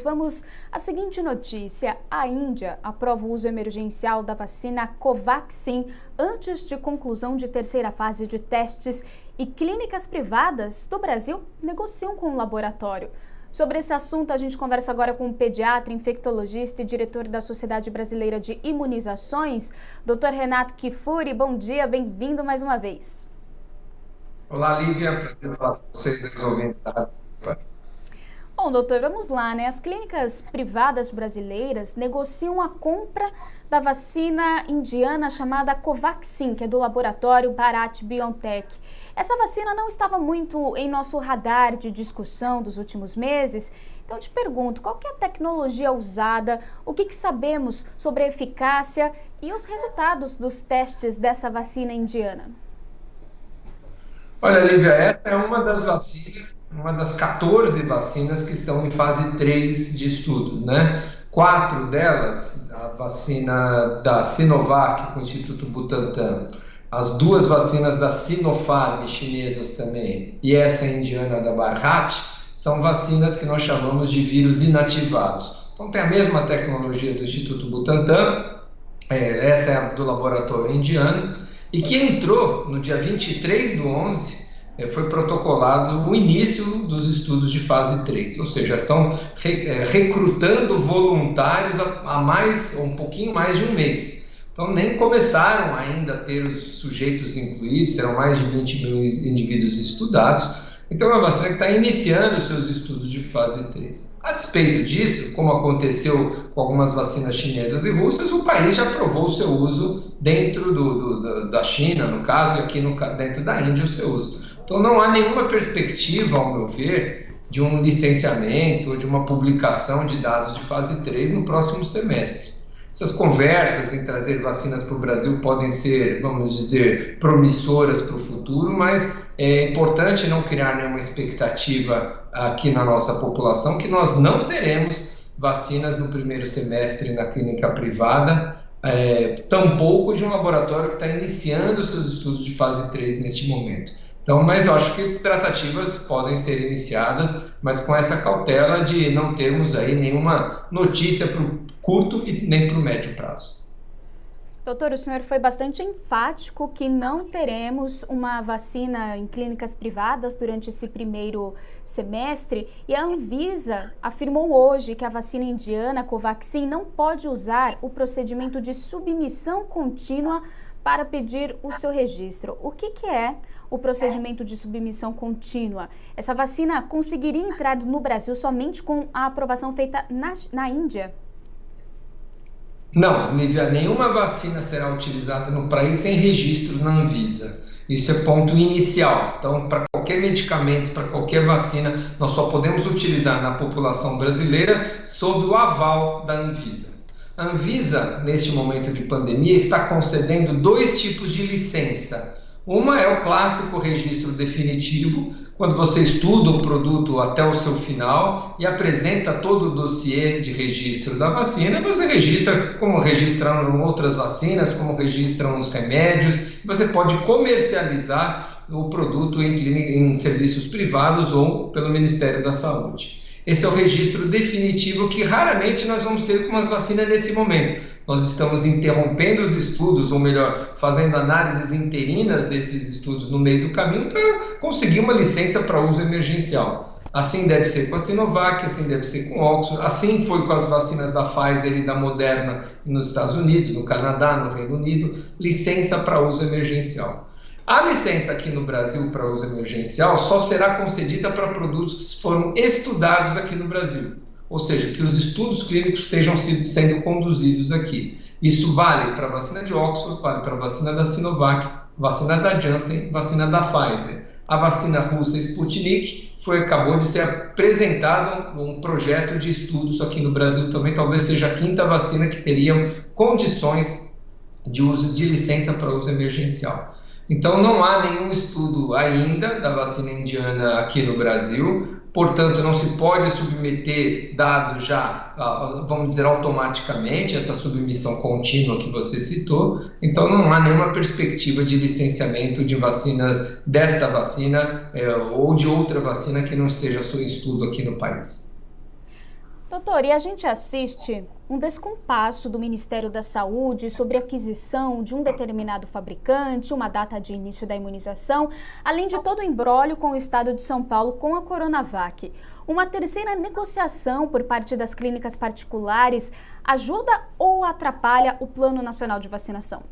Vamos à seguinte notícia. A Índia aprova o uso emergencial da vacina Covaxin antes de conclusão de terceira fase de testes e clínicas privadas do Brasil negociam com o laboratório. Sobre esse assunto, a gente conversa agora com o pediatra, infectologista e diretor da Sociedade Brasileira de Imunizações, Dr. Renato Kifuri. Bom dia, bem-vindo mais uma vez. Olá, Lívia, prazer falar com vocês, ouvintes. Bom, doutor, vamos lá, né? As clínicas privadas brasileiras negociam a compra da vacina indiana chamada Covaxin, que é do laboratório Bharat BioNTech. Essa vacina não estava muito em nosso radar de discussão dos últimos meses. Então, eu te pergunto, qual que é a tecnologia usada, o que sabemos sobre a eficácia e os resultados dos testes dessa vacina indiana? Olha, Lívia, essa é uma das vacinas, uma das 14 vacinas que estão em fase 3 de estudo, né? 4 delas, a vacina da Sinovac com o Instituto Butantan, as 2 vacinas da Sinopharm chinesas também, e essa indiana da Bharat, são vacinas que nós chamamos de vírus inativados. Então tem a mesma tecnologia do Instituto Butantan, essa é a do laboratório indiano, e que entrou no dia 23/11, foi protocolado o início dos estudos de fase 3, ou seja, estão recrutando voluntários há um pouquinho mais de um mês. Então nem começaram ainda a ter os sujeitos incluídos, serão mais de 20 mil indivíduos estudados. Então é uma vacina que está iniciando os seus estudos de fase 3. A despeito disso, como aconteceu com algumas vacinas chinesas e russas, o país já aprovou o seu uso dentro da China, no caso, e aqui dentro da Índia o seu uso. Então não há nenhuma perspectiva, ao meu ver, de um licenciamento ou de uma publicação de dados de fase 3 no próximo semestre. Essas conversas em trazer vacinas para o Brasil podem ser, vamos dizer, promissoras para o futuro, mas é importante não criar nenhuma expectativa aqui na nossa população que nós não teremos vacinas no primeiro semestre na clínica privada, tampouco de um laboratório que está iniciando seus estudos de fase 3 neste momento. Então, mas eu acho que tratativas podem ser iniciadas, mas com essa cautela de não termos aí nenhuma notícia para o curto e nem para o médio prazo. Doutor, o senhor foi bastante enfático que não teremos uma vacina em clínicas privadas durante esse primeiro semestre, e a Anvisa afirmou hoje que a vacina indiana, Covaxin, não pode usar o procedimento de submissão contínua para pedir o seu registro. O que é o procedimento de submissão contínua? Essa vacina conseguiria entrar no Brasil somente com a aprovação feita na Índia? Não, Lívia, nenhuma vacina será utilizada no país sem registro na Anvisa. Isso é ponto inicial. Então, para qualquer medicamento, para qualquer vacina, nós só podemos utilizar na população brasileira sob o aval da Anvisa. A Anvisa, neste momento de pandemia, está concedendo 2 tipos de licença. Uma é o clássico registro definitivo, quando você estuda o produto até o seu final e apresenta todo o dossiê de registro da vacina, você registra como registram outras vacinas, como registram os remédios, você pode comercializar o produto em serviços privados ou pelo Ministério da Saúde. Esse é o registro definitivo que raramente nós vamos ter com as vacinas nesse momento. Nós estamos interrompendo os estudos, ou melhor, fazendo análises interinas desses estudos no meio do caminho para conseguir uma licença para uso emergencial. Assim deve ser com a Sinovac, assim deve ser com o Oxford, assim foi com as vacinas da Pfizer e da Moderna nos Estados Unidos, no Canadá, no Reino Unido, licença para uso emergencial. A licença aqui no Brasil para uso emergencial só será concedida para produtos que foram estudados aqui no Brasil, ou seja, que os estudos clínicos estejam sendo conduzidos aqui. Isso vale para a vacina de Oxford, vale para a vacina da Sinovac, vacina da Janssen, vacina da Pfizer. A vacina russa Sputnik acabou de ser apresentado um projeto de estudos aqui no Brasil também, talvez seja a 5ª vacina que teriam condições de uso de licença para uso emergencial. Então não há nenhum estudo ainda da vacina indiana aqui no Brasil, portanto não se pode submeter dados já, vamos dizer, automaticamente, essa submissão contínua que você citou, então não há nenhuma perspectiva de licenciamento de vacinas desta vacina ou de outra vacina que não seja seu estudo aqui no país. Doutor, e a gente assiste um descompasso do Ministério da Saúde sobre a aquisição de um determinado fabricante, uma data de início da imunização, além de todo o imbróglio com o Estado de São Paulo com a Coronavac. Uma terceira negociação por parte das clínicas particulares ajuda ou atrapalha o Plano Nacional de Vacinação?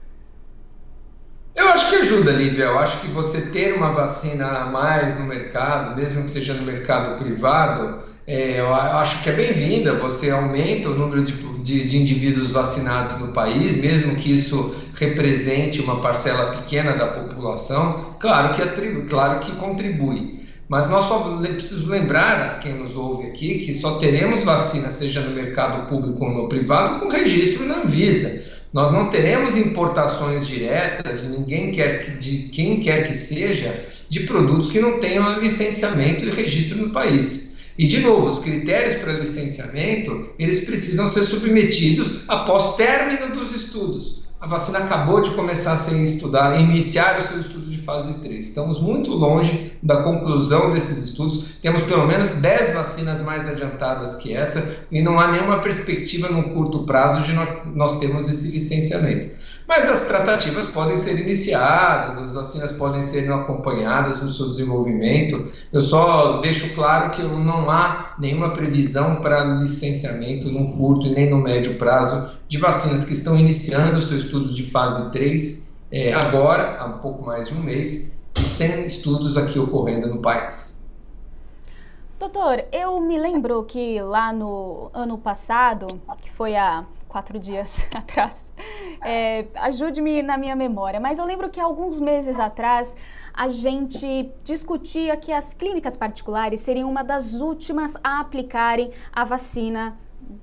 Eu acho que ajuda, Lívia. Eu acho que você ter uma vacina a mais no mercado, mesmo que seja no mercado privado, eu acho que é bem-vinda. Você aumenta o número de indivíduos vacinados no país, mesmo que isso represente uma parcela pequena da população, claro que contribui. Mas nós só precisamos lembrar a quem nos ouve aqui que só teremos vacina, seja no mercado público ou no privado, com registro na Anvisa. Nós não teremos importações diretas de quem quer que seja de produtos que não tenham licenciamento e registro no país. E, de novo, os critérios para licenciamento, eles precisam ser submetidos após término dos estudos. A vacina acabou de começar a ser estudada, iniciar o seu estudo de fase 3. Estamos muito longe da conclusão desses estudos. Temos pelo menos 10 vacinas mais adiantadas que essa e não há nenhuma perspectiva no curto prazo de nós termos esse licenciamento. Mas as tratativas podem ser iniciadas, as vacinas podem ser acompanhadas no seu desenvolvimento. Eu só deixo claro que não há nenhuma previsão para licenciamento no curto e nem no médio prazo de vacinas que estão iniciando seus estudos de fase 3 agora, há um pouco mais de um mês, e sem estudos aqui ocorrendo no país. Doutor, eu me lembro que lá no ano passado, que foi há 4 dias atrás, ajude-me na minha memória, mas eu lembro que alguns meses atrás a gente discutia que as clínicas particulares seriam uma das últimas a aplicarem a vacina,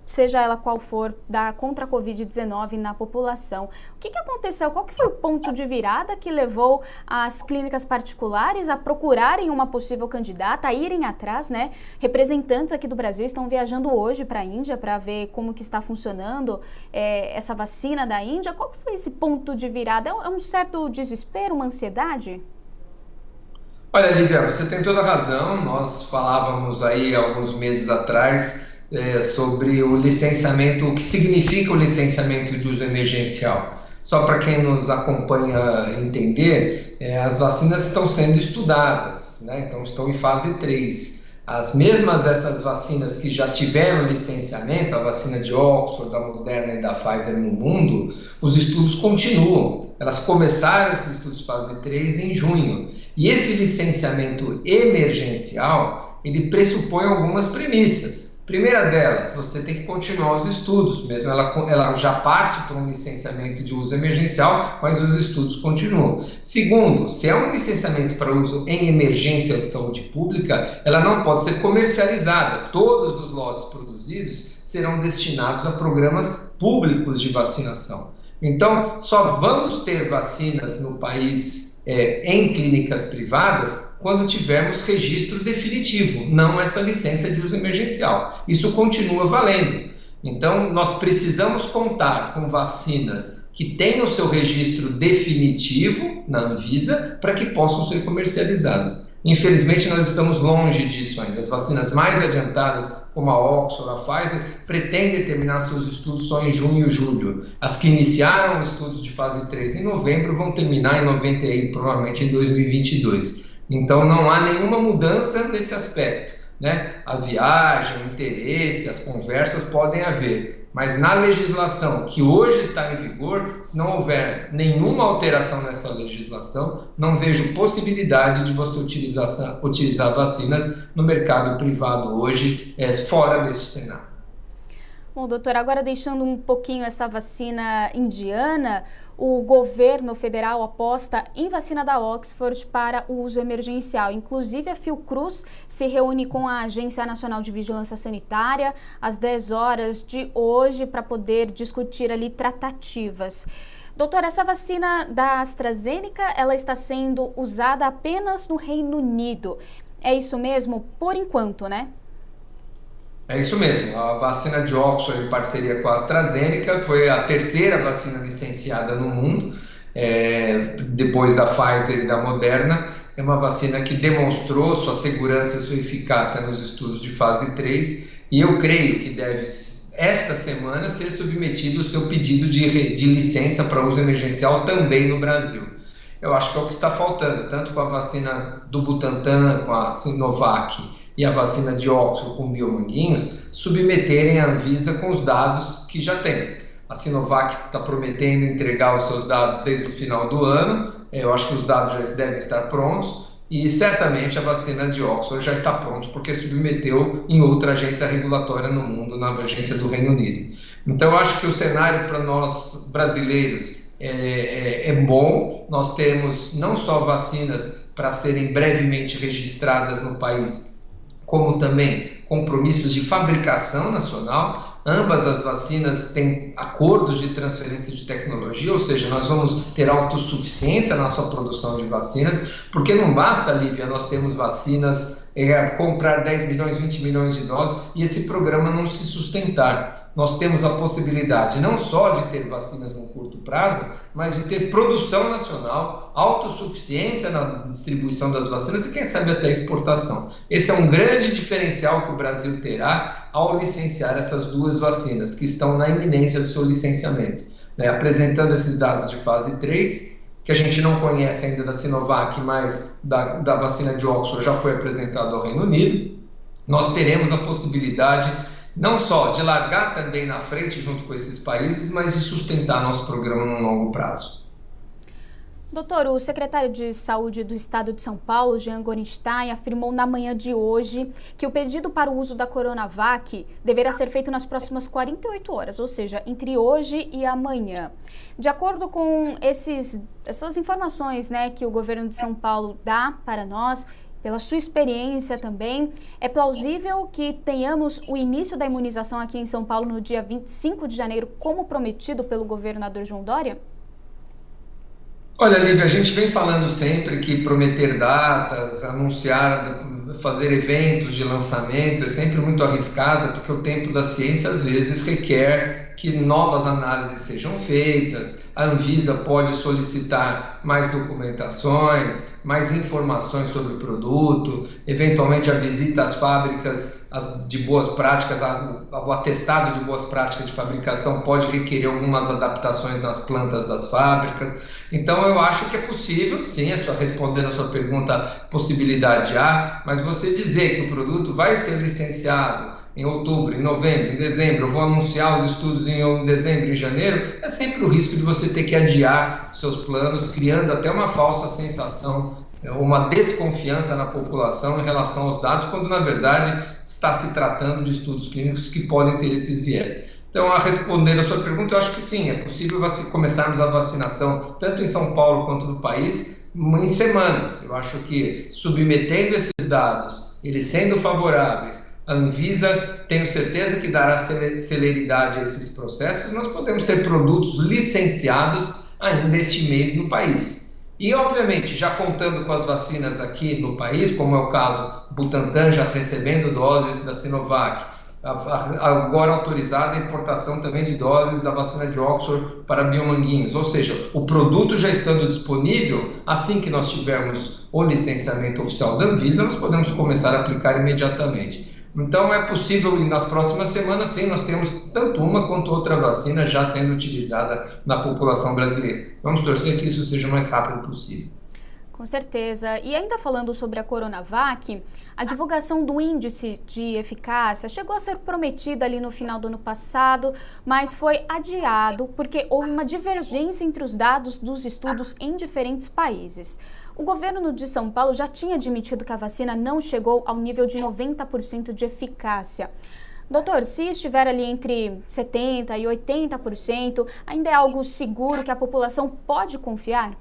seja ela qual for, contra a Covid-19 na população. O que aconteceu? Qual que foi o ponto de virada que levou as clínicas particulares a procurarem uma possível candidata, a irem atrás, né? Representantes aqui do Brasil estão viajando hoje para a Índia para ver como que está funcionando essa vacina da Índia. Qual que foi esse ponto de virada? É um certo desespero, uma ansiedade? Olha, Lívia, você tem toda a razão. Nós falávamos aí alguns meses atrás sobre o licenciamento, o que significa o licenciamento de uso emergencial. Só para quem nos acompanha entender, as vacinas estão sendo estudadas, né? Então estão em fase 3. As mesmas essas vacinas que já tiveram licenciamento, a vacina de Oxford, da Moderna e da Pfizer no mundo, os estudos continuam. Elas começaram esses estudos de fase 3 em junho. E esse licenciamento emergencial, ele pressupõe algumas premissas. Primeira delas, você tem que continuar os estudos, mesmo ela já parte para um licenciamento de uso emergencial, mas os estudos continuam. Segundo, se é um licenciamento para uso em emergência de saúde pública, ela não pode ser comercializada. Todos os lotes produzidos serão destinados a programas públicos de vacinação. Então, só vamos ter vacinas no país em clínicas privadas quando tivermos registro definitivo, não essa licença de uso emergencial. Isso continua valendo. Então, nós precisamos contar com vacinas que tenham o seu registro definitivo na Anvisa para que possam ser comercializadas. Infelizmente, nós estamos longe disso ainda. As vacinas mais adiantadas, como a Oxford, a Pfizer, pretendem terminar seus estudos só em junho e julho. As que iniciaram estudos de fase 3 em novembro vão terminar provavelmente em 2022. Então, não há nenhuma mudança nesse aspecto, né? A viagem, o interesse, as conversas podem haver. Mas na legislação que hoje está em vigor, se não houver nenhuma alteração nessa legislação, não vejo possibilidade de você utilizar vacinas no mercado privado hoje, fora desse cenário. Bom, doutor, agora deixando um pouquinho essa vacina indiana, o governo federal aposta em vacina da Oxford para o uso emergencial. Inclusive, a Fiocruz se reúne com a Agência Nacional de Vigilância Sanitária às 10 horas de hoje para poder discutir ali tratativas. Doutor, essa vacina da AstraZeneca, ela está sendo usada apenas no Reino Unido. É isso mesmo? Por enquanto, né? É isso mesmo, a vacina de Oxford em parceria com a AstraZeneca foi a terceira vacina licenciada no mundo, depois da Pfizer e da Moderna. É uma vacina que demonstrou sua segurança e sua eficácia nos estudos de fase 3 E eu creio que deve, esta semana, ser submetido o seu pedido de licença para uso emergencial também no Brasil. Eu acho que é o que está faltando, tanto com a vacina do Butantan, com a Sinovac e a vacina de Oxford com Biomanguinhos, submeterem a Anvisa com os dados que já tem. A Sinovac está prometendo entregar os seus dados desde o final do ano, eu acho que os dados já devem estar prontos, e certamente a vacina de Oxford já está pronta, porque submeteu em outra agência regulatória no mundo, na agência do Reino Unido. Então, eu acho que o cenário para nós brasileiros é bom. Nós temos não só vacinas para serem brevemente registradas no país, como também compromissos de fabricação nacional. Ambas as vacinas têm acordos de transferência de tecnologia, ou seja, nós vamos ter autossuficiência na nossa produção de vacinas, porque não basta, Lívia, nós temos vacinas, comprar 10 milhões, 20 milhões de doses e esse programa não se sustentar. Nós temos a possibilidade não só de ter vacinas no curto prazo, mas de ter produção nacional, autossuficiência na distribuição das vacinas e, quem sabe, até exportação. Esse é um grande diferencial que o Brasil terá ao licenciar essas duas vacinas, que estão na iminência do seu licenciamento, né? Apresentando esses dados de fase 3, que a gente não conhece ainda da Sinovac, mas da vacina de Oxford já foi apresentado ao Reino Unido, nós teremos a possibilidade não só de largar também na frente junto com esses países, mas de sustentar nosso programa no longo prazo. Doutor, o secretário de Saúde do Estado de São Paulo, Jean Gorenstein, afirmou na manhã de hoje que o pedido para o uso da Coronavac deverá ser feito nas próximas 48 horas, ou seja, entre hoje e amanhã. De acordo com essas informações, né, que o governo de São Paulo dá para nós, pela sua experiência também, é plausível que tenhamos o início da imunização aqui em São Paulo no dia 25 de janeiro, como prometido pelo governador João Dória? Olha, Lívia, a gente vem falando sempre que prometer datas, anunciar, fazer eventos de lançamento é sempre muito arriscado, porque o tempo da ciência às vezes requer que novas análises sejam feitas, a Anvisa pode solicitar mais documentações, mais informações sobre o produto, eventualmente a visita às fábricas de boas práticas, o atestado de boas práticas de fabricação pode requerer algumas adaptações nas plantas das fábricas. Então, eu acho que é possível, sim, respondendo a sua pergunta, possibilidade há, mas você dizer que o produto vai ser licenciado em outubro, em novembro, em dezembro, eu vou anunciar os estudos em dezembro, em janeiro, é sempre o risco de você ter que adiar seus planos, criando até uma falsa sensação, uma desconfiança na população em relação aos dados, quando na verdade está se tratando de estudos clínicos que podem ter esses viés. Então, a responder a sua pergunta, eu acho que sim, é possível começarmos a vacinação, tanto em São Paulo quanto no país, em semanas. Eu acho que, submetendo esses dados, eles sendo favoráveis, a Anvisa, tenho certeza que dará celeridade a esses processos, nós podemos ter produtos licenciados ainda este mês no país. E, obviamente, já contando com as vacinas aqui no país, como é o caso Butantan já recebendo doses da Sinovac, agora autorizada a importação também de doses da vacina de Oxford para Biomanguinhos, ou seja, o produto já estando disponível, assim que nós tivermos o licenciamento oficial da Anvisa, nós podemos começar a aplicar imediatamente. Então é possível, e nas próximas semanas, sim, nós temos tanto uma quanto outra vacina já sendo utilizada na população brasileira. Vamos torcer que isso seja o mais rápido possível. Com certeza. E ainda falando sobre a Coronavac, a divulgação do índice de eficácia chegou a ser prometida ali no final do ano passado, mas foi adiado porque houve uma divergência entre os dados dos estudos em diferentes países. O governo de São Paulo já tinha admitido que a vacina não chegou ao nível de 90% de eficácia. Doutor, se estiver ali entre 70% e 80%, ainda é algo seguro que a população pode confiar?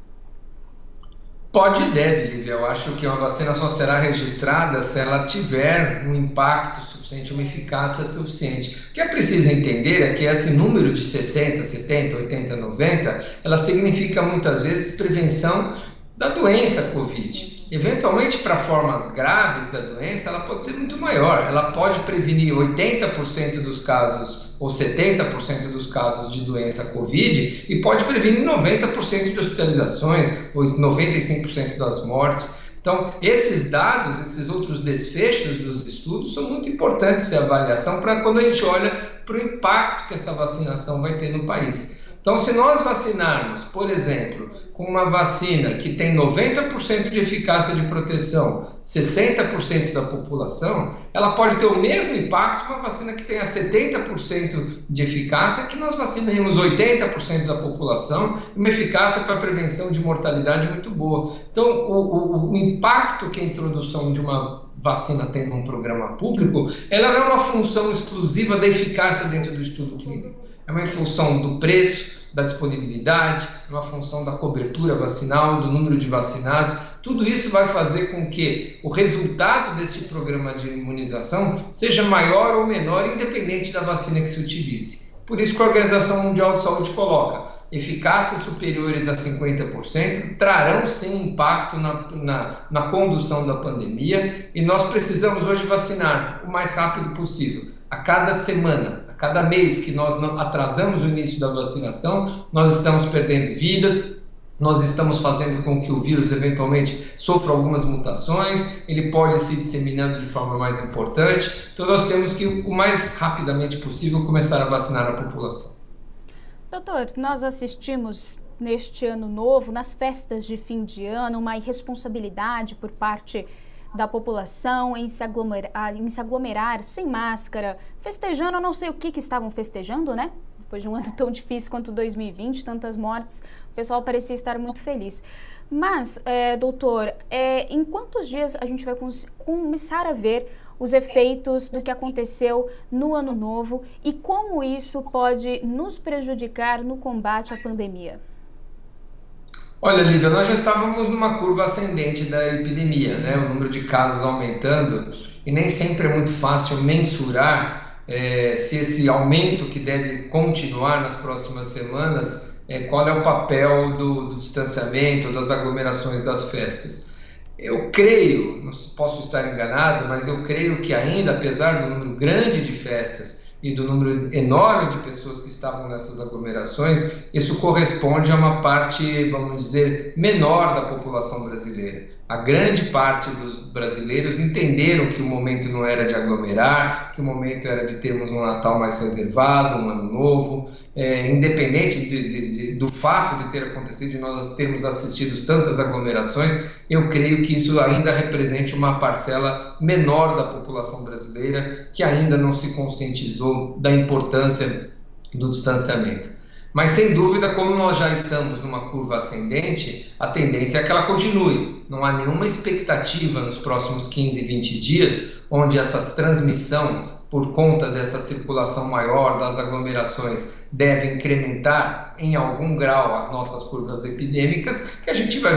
Pode e deve, Lívia. Eu acho que uma vacina só será registrada se ela tiver um impacto suficiente, uma eficácia suficiente. O que é preciso entender é que esse número de 60, 70, 80, 90, ela significa muitas vezes prevenção da doença COVID. Eventualmente, para formas graves da doença, ela pode ser muito maior. Ela pode prevenir 80% dos casos ou 70% dos casos de doença COVID e pode prevenir 90% de hospitalizações ou 95% das mortes. Então, esses dados, esses outros desfechos dos estudos são muito importantes de avaliação para quando a gente olha para o impacto que essa vacinação vai ter no país. Então, se nós vacinarmos, por exemplo, com uma vacina que tem 90% de eficácia de proteção, 60% da população, ela pode ter o mesmo impacto que uma vacina que tenha 70% de eficácia, que nós vacinemos 80% da população, uma eficácia para prevenção de mortalidade muito boa. Então, o impacto que a introdução de uma vacina tem num programa público, ela não é uma função exclusiva da eficácia dentro do estudo clínico. É uma função do preço, da disponibilidade, é uma função da cobertura vacinal, do número de vacinados. Tudo isso vai fazer com que o resultado desse programa de imunização seja maior ou menor, independente da vacina que se utilize. Por isso que a Organização Mundial de Saúde coloca eficácias superiores a 50%, trarão sim impacto na condução da pandemia, e nós precisamos hoje vacinar o mais rápido possível. A cada semana, a cada mês que nós não atrasamos o início da vacinação, nós estamos perdendo vidas, nós estamos fazendo com que o vírus eventualmente sofra algumas mutações, ele pode se disseminando de forma mais importante, então nós temos que, o mais rapidamente possível, começar a vacinar a população. Doutor, nós assistimos neste ano novo, nas festas de fim de ano, uma irresponsabilidade por parte da população em se aglomerar sem máscara, festejando, eu não sei o que estavam festejando, né? Depois de um ano tão difícil quanto 2020, tantas mortes, o pessoal parecia estar muito feliz. Mas, doutor, em quantos dias a gente vai começar a ver os efeitos do que aconteceu no ano novo e como isso pode nos prejudicar no combate à pandemia? Olha, Lívia, nós já estávamos numa curva ascendente da epidemia, né? O número de casos aumentando, e nem sempre é muito fácil mensurar se esse aumento que deve continuar nas próximas semanas, qual é o papel do distanciamento, das aglomerações das festas. Eu creio, não posso estar enganado, mas eu creio que ainda, apesar do número grande de festas e do número enorme de pessoas que estavam nessas aglomerações, isso corresponde a uma parte, vamos dizer, menor da população brasileira. A grande parte dos brasileiros entenderam que o momento não era de aglomerar, que o momento era de termos um Natal mais reservado, um Ano Novo, independente do fato de ter acontecido, de nós termos assistido tantas aglomerações, eu creio que isso ainda represente uma parcela menor da população brasileira que ainda não se conscientizou da importância do distanciamento. Mas, sem dúvida, como nós já estamos numa curva ascendente, a tendência é que ela continue. Não há nenhuma expectativa nos próximos 15, 20 dias, onde essa transmissão, por conta dessa circulação maior das aglomerações, deve incrementar em algum grau as nossas curvas epidêmicas, que a gente vai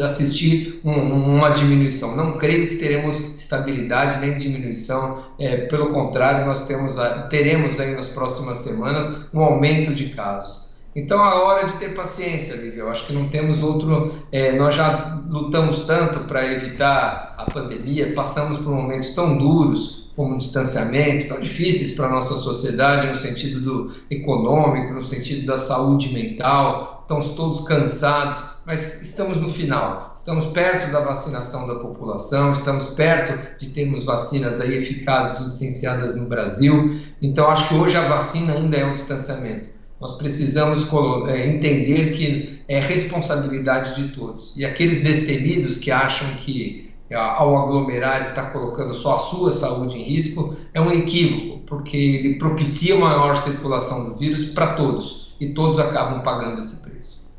assistir uma diminuição. Não creio que teremos estabilidade nem diminuição, pelo contrário, nós teremos aí nas próximas semanas um aumento de casos. Então, a hora de ter paciência, Lívia. Eu acho que não temos outro... nós já lutamos tanto para evitar a pandemia, passamos por momentos tão duros, como distanciamento, tão difíceis para a nossa sociedade, no sentido econômico, no sentido da saúde mental, estamos todos cansados, mas estamos no final, estamos perto da vacinação da população, estamos perto de termos vacinas aí eficazes licenciadas no Brasil, então acho que hoje a vacina ainda é um distanciamento. Nós precisamos entender que é responsabilidade de todos, e aqueles destemidos que acham que ao aglomerar está colocando só a sua saúde em risco, é um equívoco, porque ele propicia uma maior circulação do vírus para todos, e todos acabam pagando esse preço.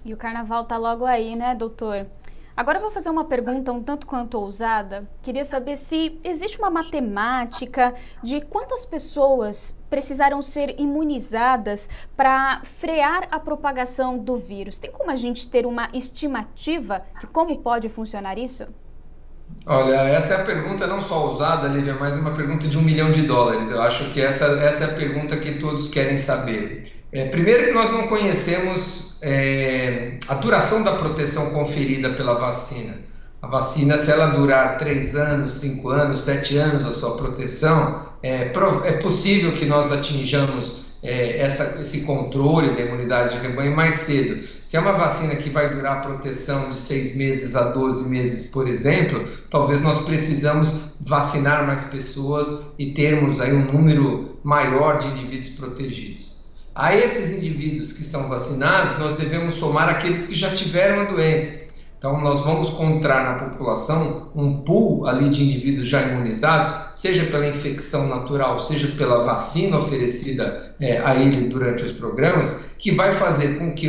E o carnaval está logo aí, né, doutor? Agora eu vou fazer uma pergunta um tanto quanto ousada. Queria saber se existe uma matemática de quantas pessoas precisaram ser imunizadas para frear a propagação do vírus. Tem como a gente ter uma estimativa de como pode funcionar isso? Olha, essa é a pergunta não só ousada, Lívia, mas uma pergunta de $1 milhão. Eu acho que essa é a pergunta que todos querem saber. Primeiro que nós não conhecemos a duração da proteção conferida pela vacina. A vacina, se ela durar 3 anos, 5 anos, 7 anos a sua proteção, é possível que nós atinjamos esse controle da imunidade de rebanho mais cedo. Se é uma vacina que vai durar proteção de 6 meses a 12 meses, por exemplo, talvez nós precisamos vacinar mais pessoas e termos aí um número maior de indivíduos protegidos. A esses indivíduos que são vacinados, nós devemos somar aqueles que já tiveram a doença. Então, nós vamos encontrar na população um pool ali de indivíduos já imunizados, seja pela infecção natural, seja pela vacina oferecida a ele durante os programas, que vai fazer com que,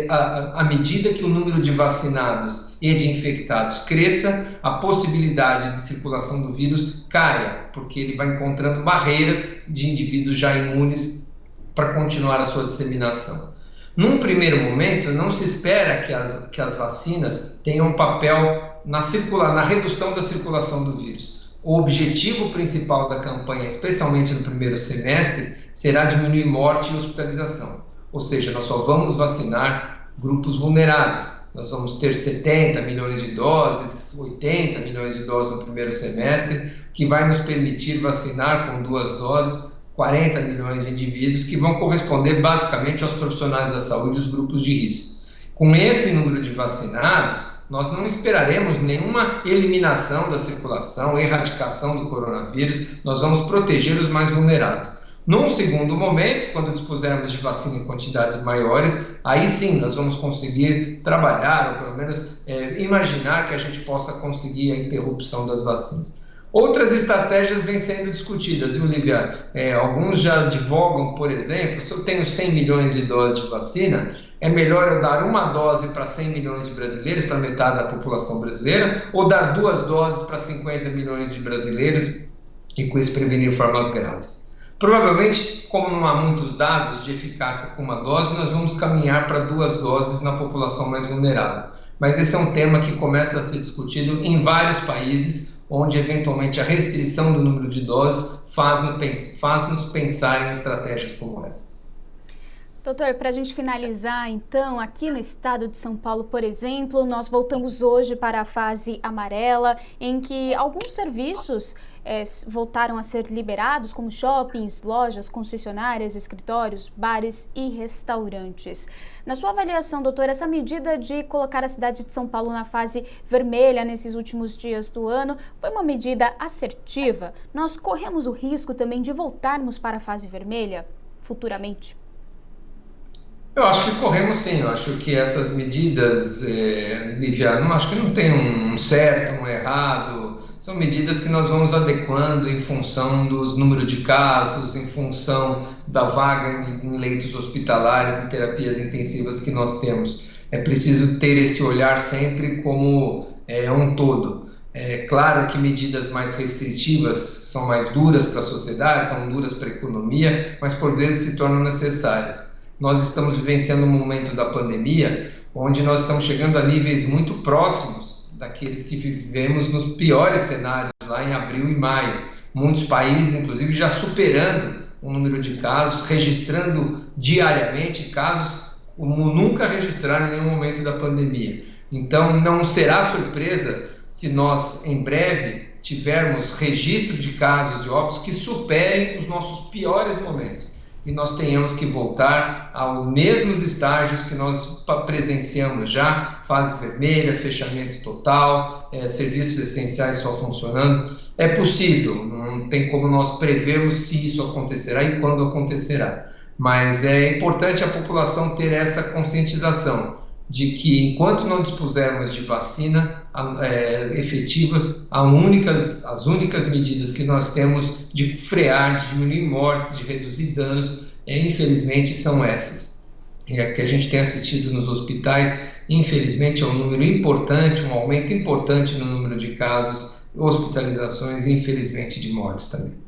à medida que o número de vacinados e de infectados cresça, a possibilidade de circulação do vírus caia, porque ele vai encontrando barreiras de indivíduos já imunes para continuar a sua disseminação. Num primeiro momento, não se espera que as vacinas tenham um papel na redução da circulação do vírus. O objetivo principal da campanha, especialmente no primeiro semestre, será diminuir morte e hospitalização. Ou seja, nós só vamos vacinar grupos vulneráveis. Nós vamos ter 70 milhões de doses, 80 milhões de doses no primeiro semestre, que vai nos permitir vacinar com 2 doses 40 milhões de indivíduos, que vão corresponder basicamente aos profissionais da saúde e os grupos de risco. Com esse número de vacinados, nós não esperaremos nenhuma eliminação da circulação, erradicação do coronavírus, nós vamos proteger os mais vulneráveis. Num segundo momento, quando dispusermos de vacina em quantidades maiores, aí sim nós vamos conseguir trabalhar, ou pelo menos imaginar que a gente possa conseguir a interrupção das vacinas. Outras estratégias vêm sendo discutidas, viu, Lívia? Alguns já divulgam, por exemplo, se eu tenho 100 milhões de doses de vacina, é melhor eu dar uma dose para 100 milhões de brasileiros, para metade da população brasileira, ou dar 2 doses para 50 milhões de brasileiros e com isso prevenir formas graves. Provavelmente, como não há muitos dados de eficácia com uma dose, nós vamos caminhar para 2 doses na população mais vulnerável. Mas esse é um tema que começa a ser discutido em vários países, onde eventualmente a restrição do número de doses faz-nos pensar em estratégias como essas. Doutor, para a gente finalizar, então, aqui no estado de São Paulo, por exemplo, nós voltamos hoje para a fase amarela, em que alguns serviços voltaram a ser liberados, como shoppings, lojas, concessionárias, escritórios, bares e restaurantes. Na sua avaliação, doutor, essa medida de colocar a cidade de São Paulo na fase vermelha nesses últimos dias do ano foi uma medida assertiva? Nós corremos o risco também de voltarmos para a fase vermelha futuramente? Eu acho que corremos sim, eu acho que essas medidas, Lívia, acho que não tem um certo, um errado, são medidas que nós vamos adequando em função dos números de casos, em função da vaga em leitos hospitalares, em terapias intensivas que nós temos. É preciso ter esse olhar sempre como um todo. É claro que medidas mais restritivas são mais duras para a sociedade, são duras para a economia, mas por vezes se tornam necessárias. Nós estamos vivenciando um momento da pandemia onde nós estamos chegando a níveis muito próximos daqueles que vivemos nos piores cenários lá em abril e maio. Muitos países, inclusive, já superando o número de casos, registrando diariamente casos como nunca registraram em nenhum momento da pandemia. Então, não será surpresa se nós, em breve, tivermos registro de casos de óbitos que superem os nossos piores momentos. E nós tenhamos que voltar aos mesmos estágios que nós presenciamos já, fase vermelha, fechamento total, serviços essenciais só funcionando. É possível, não tem como nós prevermos se isso acontecerá e quando acontecerá. Mas é importante a população ter essa conscientização de que enquanto não dispusermos de vacina efetivas, as únicas medidas que nós temos de frear, de diminuir mortes, de reduzir danos, infelizmente são essas. Que a gente tem assistido nos hospitais, infelizmente é um número importante, um aumento importante no número de casos, hospitalizações e infelizmente de mortes também.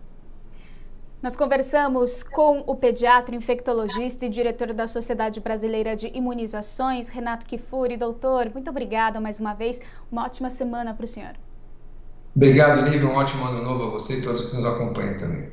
Nós conversamos com o pediatra, infectologista e diretor da Sociedade Brasileira de Imunizações, Renato Kifuri. Doutor, muito obrigada mais uma vez. Uma ótima semana para o senhor. Obrigado, Lívia. Um ótimo ano novo a você e todos que nos acompanham também.